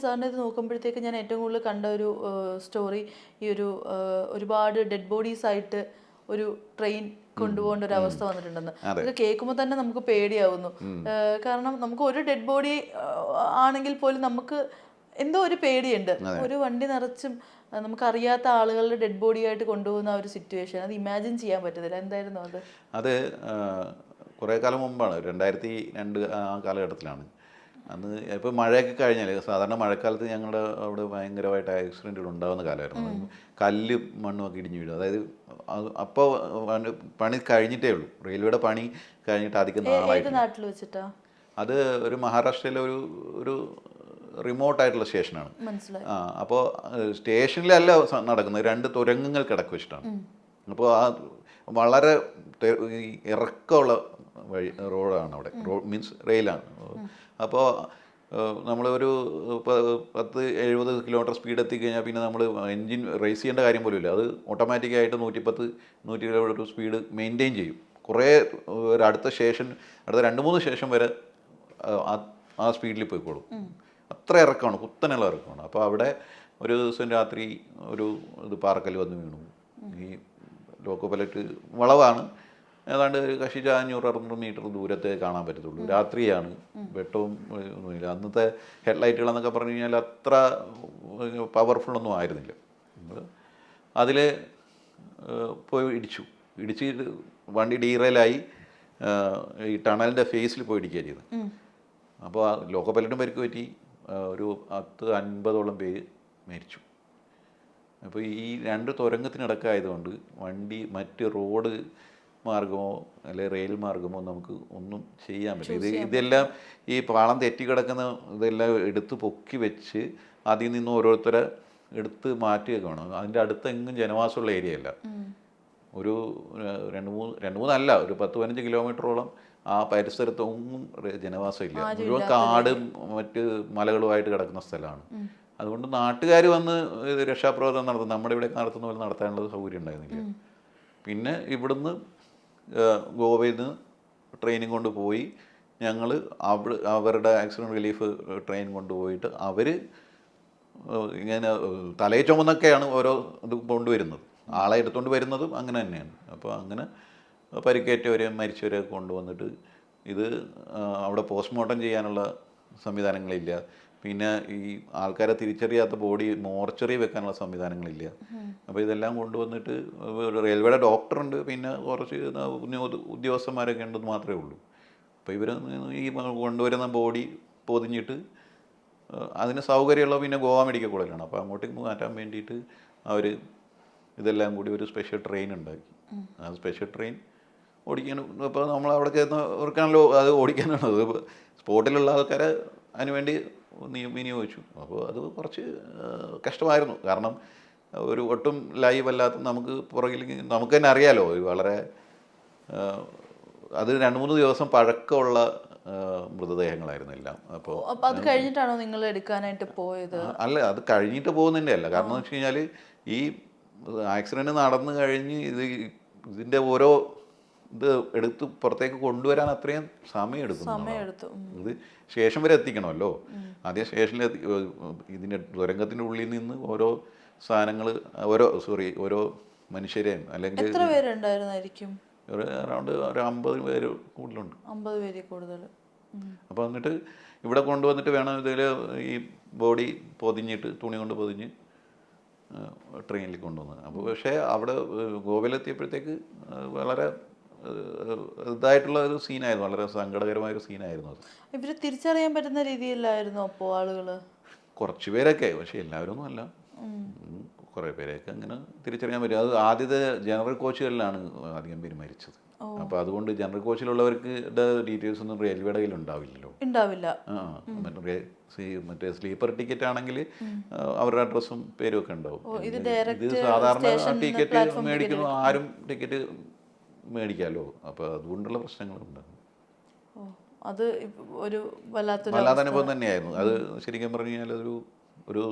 സാറിനെ ഇത് നോക്കുമ്പോഴത്തേക്ക് ഞാൻ ഏറ്റവും കൂടുതൽ കണ്ട ഒരു സ്റ്റോറി ഈ ഒരു ഒരുപാട് ഡെഡ് ബോഡീസ് ആയിട്ട് ഒരു ട്രെയിൻ കൊണ്ടുപോകേണ്ട ഒരു അവസ്ഥ വന്നിട്ടുണ്ടെന്ന്. ഇത് കേൾക്കുമ്പോൾ തന്നെ നമുക്ക് പേടിയാവുന്നു. കാരണം നമുക്ക് ഒരു ഡെഡ് ബോഡി ആണെങ്കിൽ പോലും നമുക്ക് എന്തോ ഒരു പേടിയുണ്ട്. ഒരു വണ്ടി നിറച്ചും നമുക്കറിയാത്ത ആളുകളുടെ ഡെഡ് ബോഡി ആയിട്ട് കൊണ്ടുപോകുന്ന ആ ഒരു സിറ്റുവേഷൻ അത് ഇമാജിൻ ചെയ്യാൻ പറ്റുന്നില്ല. എന്തായിരുന്നു അത്? അത് കുറേ കാലം മുമ്പാണ്, 2002 ആ കാലഘട്ടത്തിലാണ്. അന്ന് ഇപ്പോൾ മഴയൊക്കെ കഴിഞ്ഞാൽ സാധാരണ മഴക്കാലത്ത് ഞങ്ങളുടെ അവിടെ ഭയങ്കരമായിട്ട് ആക്സിഡൻറ്റുകൾ ഉണ്ടാകുന്ന കാലമായിരുന്നു. കല്ല് മണ്ണുമൊക്കെ ഇടിഞ്ഞു വീഴും. അതായത് അപ്പോൾ പണി കഴിഞ്ഞിട്ടേ ഉള്ളൂ, റെയിൽവേയുടെ പണി കഴിഞ്ഞിട്ട് അധികം നാളായിട്ട്. അത് ഒരു മഹാരാഷ്ട്രയിലെ ഒരു റിമോട്ടായിട്ടുള്ള സ്റ്റേഷനാണ്. അപ്പോൾ സ്റ്റേഷനിലല്ല നടക്കുന്നത്, 2 തുരങ്കങ്ങൾ കിടക്ക് വെച്ചിട്ടാണ്. അപ്പോൾ ആ വളരെ ഇറക്കമുള്ള വഴി റോഡാണ് അവിടെ, മീൻസ് റെയിലാണ്. അപ്പോൾ നമ്മളൊരു 10-70 കിലോമീറ്റർ സ്പീഡ് എത്തിക്കഴിഞ്ഞാൽ പിന്നെ നമ്മൾ എൻജിൻ റേസ് ചെയ്യേണ്ട കാര്യം പോലും ഇല്ല. അത് ഓട്ടോമാറ്റിക്കായിട്ട് 110-120 സ്പീഡ് മെയിൻറ്റെയിൻ ചെയ്യും. കുറേ അടുത്ത സ്റ്റേഷൻ, അടുത്ത 2-3 സ്റ്റേഷൻ വരെ ആ സ്പീഡിൽ പോയിക്കോളും. അത്ര ഇറക്കമാണ്, കുത്തനുള്ള ഇറക്കമാണ്. അപ്പോൾ അവിടെ ഒരു ദിവസം രാത്രി ഇത് പാറക്കൽ വന്ന് വീണു. ഈ ലോക്കോ പൈലറ്റ് വളവാണ്, ഏതാണ്ട് കഷ്ടിച്ച 500-600 മീറ്റർ ദൂരത്തെ കാണാൻ പറ്റത്തുള്ളൂ. രാത്രിയാണ്, വെട്ടവും ഒന്നുമില്ല. അന്നത്തെ ഹെഡ്ലൈറ്റുകളെന്നൊക്കെ പറഞ്ഞു കഴിഞ്ഞാൽ അത്ര പവർഫുള്ളൊന്നും ആയിരുന്നില്ല. അതിൽ പോയി ഇടിച്ച് വണ്ടി ഡീറെയിലായി ഈ ടണലിൻ്റെ ഫേസിൽ പോയി ഇടിക്കുക ചെയ്ത്. അപ്പോൾ ആ ലോക്കോ പൈലറ്റും പരിക്ക് പറ്റി. ഒരു 10-50ഓളം പേര് മരിച്ചു. അപ്പോൾ ഈ 2 തുരങ്കത്തിനിടക്കായതുകൊണ്ട് വണ്ടി മറ്റ് റോഡ് മാർഗമോ അല്ലെങ്കിൽ റെയിൽ മാർഗമോ നമുക്ക് ഒന്നും ചെയ്യാൻ പറ്റില്ല. ഇതെല്ലാം ഈ പാളം തെറ്റിക്കിടക്കുന്ന ഇതെല്ലാം എടുത്ത് പൊക്കി വെച്ച് അതിൽ നിന്ന് ഓരോരുത്തരെ എടുത്ത് മാറ്റുകയൊക്കെ വേണം. അതിൻ്റെ അടുത്തെങ്ങും ജനവാസമുള്ള ഏരിയ അല്ല. ഒരു 2-3 അല്ല, ഒരു 10-15 കിലോമീറ്ററോളം ആ പരിസരത്തൊന്നും ജനവാസമില്ല. മുഴുവൻ കാടും മറ്റ് മലകളുമായിട്ട് കിടക്കുന്ന സ്ഥലമാണ്. അതുകൊണ്ട് നാട്ടുകാർ വന്ന് രക്ഷാപ്രവർത്തനം നടത്തും, നമ്മുടെ ഇവിടെ നടത്തുന്ന പോലെ നടത്താനുള്ള സൗകര്യം ഉണ്ടായിരുന്നില്ല. പിന്നെ ഇവിടുന്ന് ഗോവയിൽ നിന്ന് ട്രെയിനും കൊണ്ടുപോയി ഞങ്ങൾ അവരുടെ ആക്സിഡൻറ്റ് റിലീഫ് ട്രെയിൻ കൊണ്ടുപോയിട്ട് അവർ ഇങ്ങനെ തലയെ ചുമന്നൊക്കെയാണ് ഓരോ ഇത് കൊണ്ടുവരുന്നത്. ആളെ എടുത്തുകൊണ്ട് വരുന്നതും അങ്ങനെ തന്നെയാണ്. അപ്പോൾ അങ്ങനെ പരിക്കേറ്റവരെയും മരിച്ചവരെയൊക്കെ കൊണ്ടുവന്നിട്ട് ഇത് അവിടെ പോസ്റ്റ്മോർട്ടം ചെയ്യാനുള്ള സംവിധാനങ്ങളില്ല. പിന്നെ ഈ ആൾക്കാരെ തിരിച്ചറിയാത്ത ബോഡി മോർച്ചറി വെക്കാനുള്ള സംവിധാനങ്ങളില്ല. അപ്പോൾ ഇതെല്ലാം കൊണ്ടുവന്നിട്ട് റെയിൽവേയുടെ ഡോക്ടറുണ്ട്, പിന്നെ കുറച്ച് ഉദ്യോഗസ്ഥന്മാരൊക്കെ ഉണ്ടെന്ന് മാത്രമേ ഉള്ളൂ. അപ്പോൾ ഇവർ ഈ കൊണ്ടുവരുന്ന ബോഡി പൊതിഞ്ഞിട്ട് അതിന് സൗകര്യമുള്ള പിന്നെ ഗോവ മെഡിക്കൽ കോളേജിലാണ്. അപ്പോൾ അങ്ങോട്ടേക്ക് മാറ്റാൻ വേണ്ടിയിട്ട് അവർ ഇതെല്ലാം കൂടി ഒരു സ്പെഷ്യൽ ട്രെയിൻ ഉണ്ടാക്കി. ആ സ്പെഷ്യൽ ട്രെയിൻ ഓടിക്കാനും ഇപ്പോൾ നമ്മൾ അവിടെ ചെന്നവർക്കാണല്ലോ അത് ഓടിക്കാനാണത്. സ്പോട്ടിലുള്ള ആൾക്കാരെ അതിനുവേണ്ടി വിനിയോഗിച്ചു. അപ്പോൾ അത് കുറച്ച് കഷ്ടമായിരുന്നു. കാരണം ഒരു ഒട്ടും ലൈവ് അല്ലാത്ത നമുക്ക് പുറകിൽ നമുക്ക് തന്നെ അറിയാലോ, വളരെ അത് 2-3 ദിവസം പഴക്കമുള്ള മൃതദേഹങ്ങളായിരുന്നു എല്ലാം. അപ്പോൾ അത് കഴിഞ്ഞിട്ടാണോ നിങ്ങൾ എടുക്കാനായിട്ട് പോയത്? അല്ല, അത് കഴിഞ്ഞിട്ട് പോകുന്നതിൻ്റെ അല്ല. കാരണം എന്ന് വെച്ച് കഴിഞ്ഞാൽ ഈ ആക്സിഡൻറ്റ് നടന്നു കഴിഞ്ഞ് ഇതിൻ്റെ ഓരോ ഇത് എടുത്ത് പുറത്തേക്ക് കൊണ്ടുവരാൻ അത്രയും സമയം എടുക്കും. ഇത് സ്റ്റേഷൻ വരെ എത്തിക്കണമല്ലോ. ആദ്യം സ്റ്റേഷനിൽ ഇതിൻ്റെ തുരങ്കത്തിൻ്റെ ഉള്ളിൽ നിന്ന് ഓരോ സാധനങ്ങൾ ഓരോ മനുഷ്യരെയും അല്ലെങ്കിൽ എത്ര പേരുണ്ടായിരുന്നായിരിക്കും? അറൗണ്ട് ഒരു 50 പേര് കൂടുതലുണ്ട്. 50 പേര് കൂടുതൽ. അപ്പോൾ എന്നിട്ട് ഇവിടെ കൊണ്ടുവന്നിട്ട് വേണം ഇതിൽ ഈ ബോഡി പൊതിഞ്ഞിട്ട് തുണി കൊണ്ട് പൊതിഞ്ഞ് ട്രെയിനിൽ കൊണ്ടുവന്നത്. അപ്പോൾ പക്ഷേ അവിടെ ഗോവയിലെത്തിയപ്പോഴത്തേക്ക് വളരെ ഇതായിട്ടുള്ള ഒരു സീനായിരുന്നു, വളരെ സങ്കടകരമായൊരു സീനായിരുന്നു അത്. ഇവർ തിരിച്ചറിയാൻ പറ്റുന്ന രീതിയിലായിരുന്നു അപ്പോൾ ആളുകൾ? കുറച്ച് പേരൊക്കെ, പക്ഷേ എല്ലാവരും ഒന്നും അല്ല, കുറേ പേരെയൊക്കെ അങ്ങനെ തിരിച്ചറിയാൻ പറ്റും. അത് ആദ്യത്തെ ജനറൽ കോച്ചുകളിലാണ് അധികം പേര് മരിച്ചത്. അപ്പോൾ അതുകൊണ്ട് ജനറൽ കോച്ചിലുള്ളവർക്ക് ഡീറ്റെയിൽസ് ഒന്നും റെയിൽവേയുടെ കയ്യിൽ ഉണ്ടാവില്ലല്ലോ. മറ്റേ സ്ലീപ്പർ ടിക്കറ്റ് ആണെങ്കിൽ അവരുടെ അഡ്രസ്സും പേരും ഒക്കെ ഉണ്ടാവും. ഇത് സാധാരണ ടിക്കറ്റ് മേടിക്കുന്ന ആരും ടിക്കറ്റ് മേടിക്കാമല്ലോ. അപ്പോൾ അതുകൊണ്ടുള്ള പ്രശ്നങ്ങളുണ്ട്. അത് ഒരു വല്ലാത്ത അനുഭവം തന്നെയായിരുന്നു അത്. ശരിക്കും പറഞ്ഞു കഴിഞ്ഞാൽ ഒരു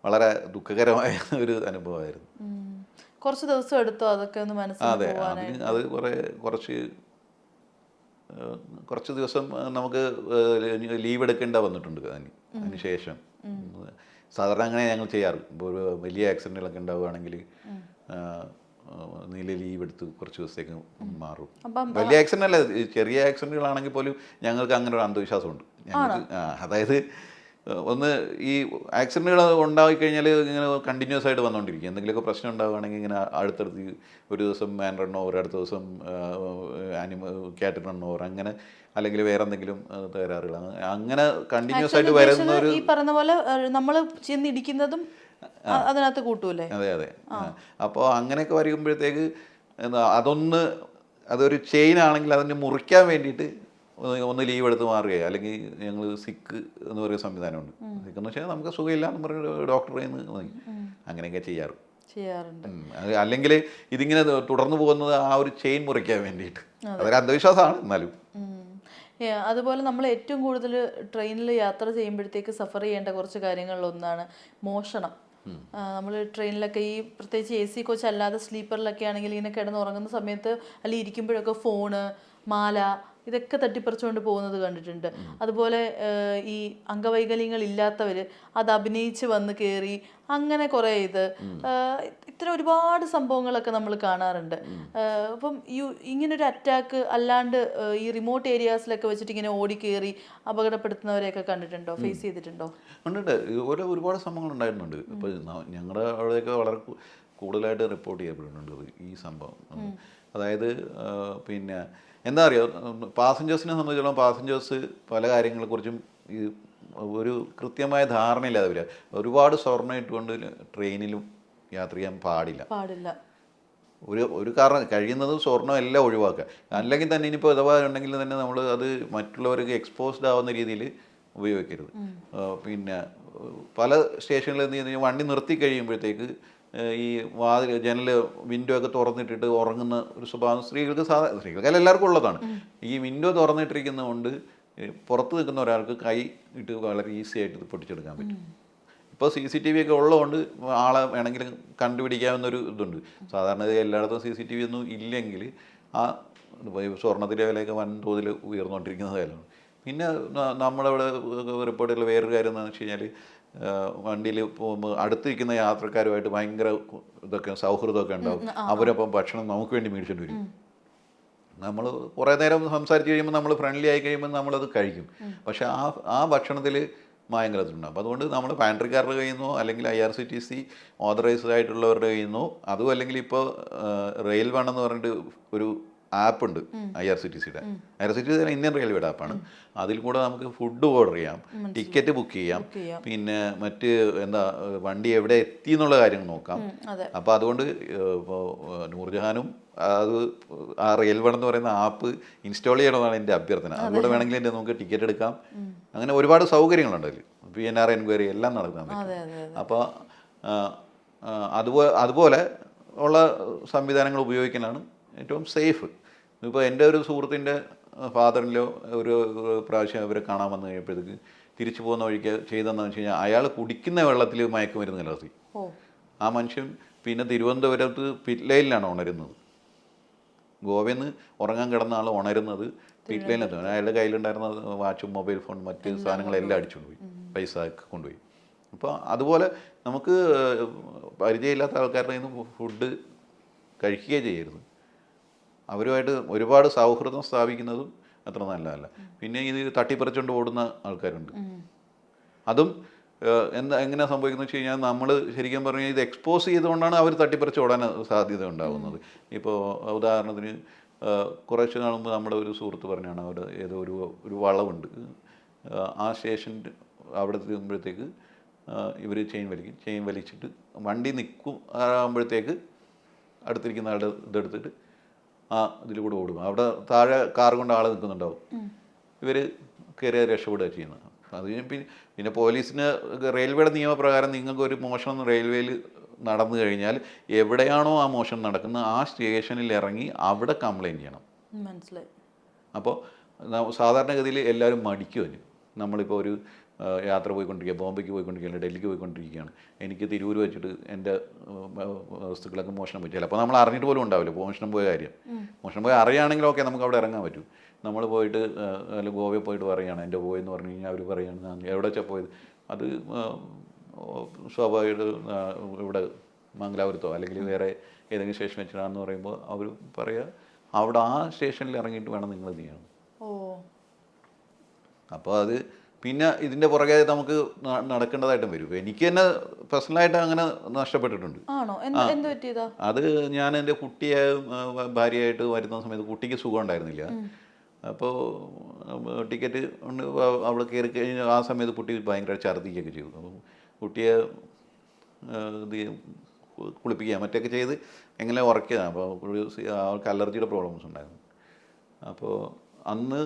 വളരെ ദുഃഖകരമായ ഒരു അനുഭവമായിരുന്നു. കുറച്ച് ദിവസം എടുത്തോ അതൊക്കെ ഒന്ന് മനസ്സിലാക്കാൻ? അത് കുറച്ച് ദിവസം നമുക്ക് ലീവ് എടുക്കേണ്ട വന്നിട്ടുണ്ട് അതിന് ശേഷം. സാധാരണ അങ്ങനെ ഞങ്ങൾ ചെയ്യാറ്. ഇപ്പോൾ ഒരു വലിയ ആക്സിഡൻറ്റുകളൊക്കെ ഉണ്ടാവുകയാണെങ്കിൽ നീല ലീവ് എടുത്ത് കുറച്ച് ദിവസത്തേക്ക് മാറും. വലിയ ആക്സിഡൻ്റ് അല്ല, ചെറിയ ആക്സിഡൻറ്റുകളാണെങ്കിൽ പോലും ഞങ്ങൾക്ക് അങ്ങനെ ഒരു അന്ധവിശ്വാസമുണ്ട് ഞങ്ങൾക്ക്. അതായത് ഒന്ന് ഈ ആക്സിഡൻറ്റുകൾ ഉണ്ടായിക്കഴിഞ്ഞാൽ ഇങ്ങനെ കണ്ടിന്യൂസ് ആയിട്ട് വന്നുകൊണ്ടിരിക്കും. എന്തെങ്കിലുമൊക്കെ പ്രശ്നം ഉണ്ടാവുകയാണെങ്കിൽ ഇങ്ങനെ അടുത്തടുത്ത് ഒരു ദിവസം മാൻ റൺ ഓവർ, അടുത്ത ദിവസം ക്യാറ്റ് റൺ ഓവർ, അങ്ങനെ അല്ലെങ്കിൽ വേറെ എന്തെങ്കിലും തകരാറുകൾ, അങ്ങനെ കണ്ടിന്യൂസ് ആയിട്ട് വരുന്ന ഒരു ഈ പറഞ്ഞ പോലെ നമ്മൾ ചെന്നിടിക്കുന്നതും അതിനകത്ത് കൂട്ടൂലേ? അതെ അതെ. അപ്പോൾ അങ്ങനെയൊക്കെ വരുമ്പോഴത്തേക്ക് അതൊരു ചെയിൻ ആണെങ്കിൽ അതിനെ മുറിക്കാൻ വേണ്ടിയിട്ട് ഒന്ന് ലീവ് എടുത്ത് മാറുകയോ, അല്ലെങ്കിൽ ഞങ്ങൾ സിക്ക് എന്ന് പറയുന്ന സംവിധാനമുണ്ട്. സിക്ക് എന്ന് വെച്ചാൽ നമുക്ക് സുഖമില്ല എന്ന് പറഞ്ഞ ഡോക്ടറെ അങ്ങനെയൊക്കെ ചെയ്യാറുണ്ട്. അല്ലെങ്കിൽ ഇതിങ്ങനെ തുടർന്ന് പോകുന്നത് ആ ഒരു ചെയിൻ മുറിക്കാൻ വേണ്ടിയിട്ട്. അതൊരു അന്ധവിശ്വാസമാണ് എന്നാലും. അതുപോലെ നമ്മൾ ഏറ്റവും കൂടുതൽ ട്രെയിനിൽ യാത്ര ചെയ്യുമ്പോഴത്തേക്ക് സഫർ ചെയ്യേണ്ട കുറച്ച് കാര്യങ്ങളിലൊന്നാണ് മോഷണം. നമ്മൾ ട്രെയിനിലൊക്കെ ഈ പ്രത്യേകിച്ച് AC കോച്ച് അല്ലാതെ സ്ലീപ്പറിലൊക്കെ ആണെങ്കിൽ ഇങ്ങനെ കിടന്നുറങ്ങുന്ന സമയത്ത് അല്ലെങ്കിൽ ഇരിക്കുമ്പോഴൊക്കെ ഫോണ്, മാല, ഇതൊക്കെ തട്ടിപ്പറിച്ചുകൊണ്ട് പോകുന്നത് കണ്ടിട്ടുണ്ട്. അതുപോലെ ഈ അംഗവൈകല്യങ്ങൾ ഇല്ലാത്തവർ അത് അഭിനയിച്ച് വന്ന് കയറി അങ്ങനെ കുറേ ഇത്തരം ഒരുപാട് സംഭവങ്ങളൊക്കെ നമ്മൾ കാണാറുണ്ട്. അപ്പം ഇങ്ങനൊരു അറ്റാക്ക് അല്ലാണ്ട് ഈ റിമോട്ട് ഏരിയാസിലൊക്കെ വെച്ചിട്ട് ഇങ്ങനെ ഓടിക്കേറി അപകടപ്പെടുത്തുന്നവരെയൊക്കെ കണ്ടിട്ടുണ്ടോ, ഫേസ് ചെയ്തിട്ടുണ്ടോ? ഉണ്ട്, ഇതുപോലെ ഒരുപാട് സംഭവങ്ങൾ ഉണ്ടായിരുന്നുണ്ട്. ഇപ്പോൾ ഞങ്ങളുടെ അവിടെയൊക്കെ വളരെ കൂടുതലായിട്ട് റിപ്പോർട്ട് ചെയ്യപ്പെടുന്നുണ്ട് ഈ സംഭവം. അതായത് പിന്നെ എന്താ പറയുക, പാസഞ്ചേഴ്സിനെ സംബന്ധിച്ചിടത്തോളം പാസഞ്ചേഴ്സ് പല കാര്യങ്ങളെക്കുറിച്ചും ഈ ഒരു കൃത്യമായ ധാരണയില്ലാതെ വരിക. ഒരുപാട് സ്വർണ്ണം ഇട്ടുകൊണ്ട് ട്രെയിനിലും യാത്ര ചെയ്യാൻ പാടില്ല. ഒരു കാരണം കഴിയുന്നതും സ്വർണ്ണം എല്ലാം ഒഴിവാക്കുക. അല്ലെങ്കിൽ തന്നെ ഇനിയിപ്പോൾ അഥവാ ഉണ്ടെങ്കിൽ തന്നെ നമ്മൾ അത് മറ്റുള്ളവർക്ക് എക്സ്പോസ്ഡ് ആവുന്ന രീതിയിൽ ഉപയോഗിക്കരുത്. പിന്നെ പല സ്റ്റേഷനിൽ എന്ത് ചെയ്യുന്ന വണ്ടി നിർത്തി കഴിയുമ്പോഴത്തേക്ക് ഈ ജനൽ വിൻഡോ ഒക്കെ തുറന്നിട്ടിട്ട് ഉറങ്ങുന്ന ഒരു സ്വഭാവം സ്ത്രീകൾക്ക് എല്ലാവർക്കും ഉള്ളതാണ്. ഈ വിൻഡോ തുറന്നിട്ടിരിക്കുന്നതുകൊണ്ട് പുറത്ത് നിൽക്കുന്ന ഒരാൾക്ക് കൈ ഇട്ട് വളരെ ഈസി ആയിട്ട് ഇത് പൊട്ടിച്ചെടുക്കാൻ പറ്റും. ഇപ്പോൾ CCTV ഒക്കെ ഉള്ളതുകൊണ്ട് ആളെ വേണമെങ്കിലും കണ്ടുപിടിക്കാവുന്നൊരു ഇതുണ്ട്. സാധാരണ എല്ലായിടത്തും CCTV ഒന്നും ഇല്ലെങ്കിൽ ആ സ്വർണ്ണത്തിൻ്റെ വിലയൊക്കെ വൻതോതിൽ ഉയർന്നുകൊണ്ടിരിക്കുന്ന കാര്യമാണ്. പിന്നെ നമ്മളവിടെ റിപ്പോർട്ടുള്ള വേറൊരു കാര്യം എന്താണെന്ന് വെച്ച് കഴിഞ്ഞാൽ, വണ്ടിയിൽ പോകുമ്പോൾ അടുത്തിരിക്കുന്ന യാത്രക്കാരുമായിട്ട് ഭയങ്കര സൗഹൃദമൊക്കെ ഉണ്ടാവും. അവരപ്പം ഭക്ഷണം നമുക്ക് വേണ്ടി മേടിച്ചിട്ട് വരും. നമ്മൾ കുറേ നേരം സംസാരിച്ച് കഴിയുമ്പോൾ നമ്മൾ ഫ്രണ്ട്ലി ആയി കഴിയുമ്പോൾ നമ്മളത് കഴിക്കും. പക്ഷേ ആ ഭക്ഷണത്തിൽ മായം കലർത്തിട്ടുണ്ടാകും. അപ്പോൾ അതുകൊണ്ട് നമ്മൾ പാൻട്രിക്കാരുടെ കയ്യിൽ നിന്നോ അല്ലെങ്കിൽ IRCTC ഓതറൈസ്ഡ് ആയിട്ടുള്ളവരുടെ കയ്യിൽ നിന്നോ, അതും അല്ലെങ്കിൽ ഇപ്പോൾ റെയിൽ വൺ എന്ന് പറഞ്ഞിട്ട് ഒരു ആപ്പുണ്ട് IRCTCയുടെ. ഇന്ത്യൻ റെയിൽവേയുടെ ആപ്പാണ്. അതിൽ കൂടെ നമുക്ക് ഫുഡ് ഓർഡർ ചെയ്യാം, ടിക്കറ്റ് ബുക്ക് ചെയ്യാം, പിന്നെ മറ്റ് വണ്ടി എവിടെ എത്തി എന്നുള്ള കാര്യങ്ങൾ നോക്കാം. അപ്പോൾ അതുകൊണ്ട് ഇപ്പോൾ നൂർജഹാനും ആ റെയിൽ വൺ എന്ന് പറയുന്ന ആപ്പ് ഇൻസ്റ്റാൾ ചെയ്യണമെന്നാണ് എൻ്റെ അഭ്യർത്ഥന. അതുകൂടെ വേണമെങ്കിൽ നമുക്ക് ടിക്കറ്റ് എടുക്കാം. അങ്ങനെ ഒരുപാട് സൗകര്യങ്ങളുണ്ട് അതിൽ. PNR എൻക്വയറി എല്ലാം നടത്താൻ പറ്റും. അപ്പോൾ അതുപോലെ ഉള്ള സംവിധാനങ്ങൾ ഉപയോഗിക്കാനാണ് ഏറ്റവും സേഫ്. ഇപ്പോൾ എൻ്റെ ഒരു സുഹൃത്തിൻ്റെ ഫാദറിലോ ഒരു പ്രാവശ്യം അവരെ കാണാൻ വന്നു കഴിഞ്ഞപ്പോഴത്തേക്ക് തിരിച്ചു പോകുന്ന വഴിക്ക് ചെയ്തതെന്ന് വെച്ച് കഴിഞ്ഞാൽ, അയാൾ കുടിക്കുന്ന വെള്ളത്തിൽ മയക്കുമരുന്ന് കലർത്തി. ആ മനുഷ്യൻ പിന്നെ തിരുവനന്തപുരത്ത് പിറ്റ് ലൈനിലാണ് ഉണരുന്നത്. ഗോവയിൽ നിന്ന് ഉറങ്ങാൻ കിടന്ന ആൾ ഉണരുന്നത് പിറ്റ് ലൈനിലെത്തും. അയാളുടെ കയ്യിലുണ്ടായിരുന്ന വാച്ചും മൊബൈൽ ഫോൺ മറ്റ് സാധനങ്ങളെല്ലാം അടിച്ചുകൊണ്ടുപോയി, പൈസ കൊണ്ടുപോയി. അപ്പോൾ അതുപോലെ നമുക്ക് പരിചയമില്ലാത്ത ആൾക്കാരുടെ നിന്ന് ഫുഡ് കഴിക്കുകയേ ചെയ്യരുത്. അവരുമായിട്ട് ഒരുപാട് സൗഹൃദം സ്ഥാപിക്കുന്നതും അത്ര നല്ലതല്ല. പിന്നെ ഇത് തട്ടിപ്പറിച്ചുകൊണ്ട് ഓടുന്ന ആൾക്കാരുണ്ട്. അതും എങ്ങനെ സംഭവിക്കുന്നത് വെച്ച് കഴിഞ്ഞാൽ, നമ്മൾ ശരിക്കും പറഞ്ഞാൽ ഇത് എക്സ്പോസ് ചെയ്തുകൊണ്ടാണ് അവർ തട്ടിപ്പറിച്ച് ഓടാൻ സാധ്യത ഉണ്ടാകുന്നത്. ഇപ്പോൾ ഉദാഹരണത്തിന് കുറച്ച് നാൾ മുമ്പ് നമ്മുടെ ഒരു സുഹൃത്ത് പറഞ്ഞാണ്, അവിടെ ഏതോ ഒരു വളവുണ്ട്, ആ സ്റ്റേഷൻ്റെ അവിടെ എത്തുമ്പോഴത്തേക്ക് ഇവർ ചെയിൻ വലിച്ചിട്ട് വണ്ടി നിൽക്കും ആകുമ്പോഴത്തേക്ക് അടുത്തിരിക്കുന്ന ആളുടെ ഇതെടുത്തിട്ട് ഇതിൽ കൂടെ ഓടും. അവിടെ താഴെ കാർ കൊണ്ട് ആൾ നിൽക്കുന്നുണ്ടാവും. ഇവർ കയറിയ രക്ഷപ്പെടുക ചെയ്യുന്നത്. അത് പിന്നെ പോലീസിന് റെയിൽവേയുടെ നിയമപ്രകാരം നിങ്ങൾക്ക് ഒരു മോഷണം റെയിൽവേയിൽ നടന്നു കഴിഞ്ഞാൽ എവിടെയാണോ ആ മോഷണം നടക്കുന്നത് ആ സ്റ്റേഷനിൽ ഇറങ്ങി അവിടെ കംപ്ലയിൻറ്റ് ചെയ്യണം. മനസ്സിലായി. അപ്പോൾ സാധാരണഗതിയിൽ എല്ലാവരും മടിക്കും. നമ്മളിപ്പോൾ ഒരു യാത്ര പോയിക്കൊണ്ടിരിക്കുക, ബോംബെക്ക് പോയിക്കൊണ്ടിരിക്കുകയാണ്, ഡൽഹിക്ക് പോയിക്കൊണ്ടിരിക്കുകയാണ്, എനിക്ക് തിരൂർ വെച്ചിട്ട് എൻ്റെ വസ്തുക്കളൊക്കെ മോഷണം പോയി. ചിലപ്പോൾ നമ്മൾ അറിഞ്ഞിട്ട് പോലും ഉണ്ടാവില്ല മോഷണം പോയ കാര്യം. മോഷണം പോയി അറിയുകയാണെങ്കിൽ ഓക്കെ, നമുക്ക് അവിടെ ഇറങ്ങാൻ പറ്റും. നമ്മൾ പോയിട്ട് അല്ല ഗോവയിൽ പോയിട്ട് പറയുകയാണ് എൻ്റെ പോയെന്ന് പറഞ്ഞു കഴിഞ്ഞാൽ അവർ പറയുകയാണ് എവിടെ വെച്ചാൽ പോയത്, അത് സ്വാഭാവികമായിട്ട് ഇവിടെ മംഗലാപുരത്തോ അല്ലെങ്കിൽ വേറെ ഏതെങ്കിലും സ്റ്റേഷൻ വെച്ചിട്ടാണെന്ന് പറയുമ്പോൾ അവർ പറയുക അവിടെ ആ സ്റ്റേഷനിൽ ഇറങ്ങിയിട്ട് വേണം നിങ്ങൾ ചെയ്യാൻ. ഓ, അപ്പോൾ അത് പിന്നെ ഇതിൻ്റെ പുറകെ നമുക്ക് നടക്കേണ്ടതായിട്ടും വരും. എനിക്ക് തന്നെ പേഴ്സണലായിട്ട് അങ്ങനെ നഷ്ടപ്പെട്ടിട്ടുണ്ട്. ആണോ? എന്ത് പറ്റിയതാ? അത് ഞാൻ എൻ്റെ കുട്ടിയെ ഭാര്യയായിട്ട് വരുന്ന സമയത്ത് കുട്ടിക്ക് സുഖം ഉണ്ടായിരുന്നില്ല. അപ്പോൾ ടിക്കറ്റ് കൊണ്ട് അവിടെ കയറി കഴിഞ്ഞ് ആ സമയത്ത് കുട്ടി ഭയങ്കര ഛർദ്ദിക്കുകയൊക്കെ ചെയ്തു. അപ്പം കുട്ടിയെ ഇത് കുളിപ്പിക്കുക മറ്റൊക്കെ ചെയ്ത് എങ്ങനെ ഉറക്കിയതാണ്. അപ്പോൾ അവർക്ക് അലർജിയുടെ പ്രോബ്ലംസ് ഉണ്ടായിരുന്നു. അപ്പോൾ അന്ന്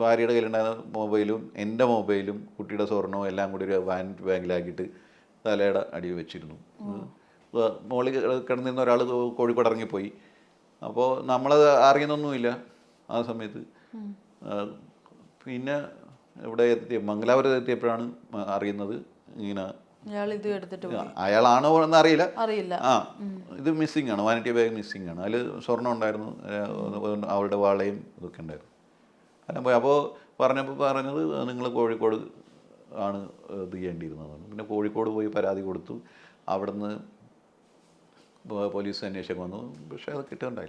ഭാര്യയുടെ കയ്യിലുണ്ടായിരുന്ന മൊബൈലും എൻ്റെ മൊബൈലും കുട്ടിയുടെ സ്വർണവും എല്ലാം കൂടി ഒരു ബാഗിലാക്കിയിട്ട് തലയുടെ അടിയിൽ വെച്ചിരുന്നു. മോളിൽ കിടന്നിരുന്ന ഒരാൾ കോഴിക്കോട് ഇറങ്ങിപ്പോയി. അപ്പോൾ നമ്മളത് അറിയുന്നൊന്നുമില്ല ആ സമയത്ത്. പിന്നെ ഇവിടെ മംഗലാപുരത്ത് എത്തിയപ്പോഴാണ് അറിയുന്നത് ഇങ്ങനെ അയാളാണോ എന്ന് അറിയില്ല. ഇത് മിസ്സിംഗ് ആണ്, വാനിറ്റി ബാഗ് മിസ്സിംഗ് ആണ്. അതിൽ സ്വർണ്ണം ഉണ്ടായിരുന്നു, അവരുടെ വാളയും ഇതൊക്കെ ഉണ്ടായിരുന്നു. എല്ലാം പോയി. അപ്പോൾ പറഞ്ഞത് നിങ്ങൾ കോഴിക്കോട് ആണ് ഇത് ചെയ്യേണ്ടിയിരുന്നത്. പിന്നെ കോഴിക്കോട് പോയി പരാതി കൊടുത്തു. അവിടുന്ന് പോലീസ് അന്വേഷണം വന്നു. പക്ഷേ അത് കിട്ടുന്നുണ്ടായില്ല.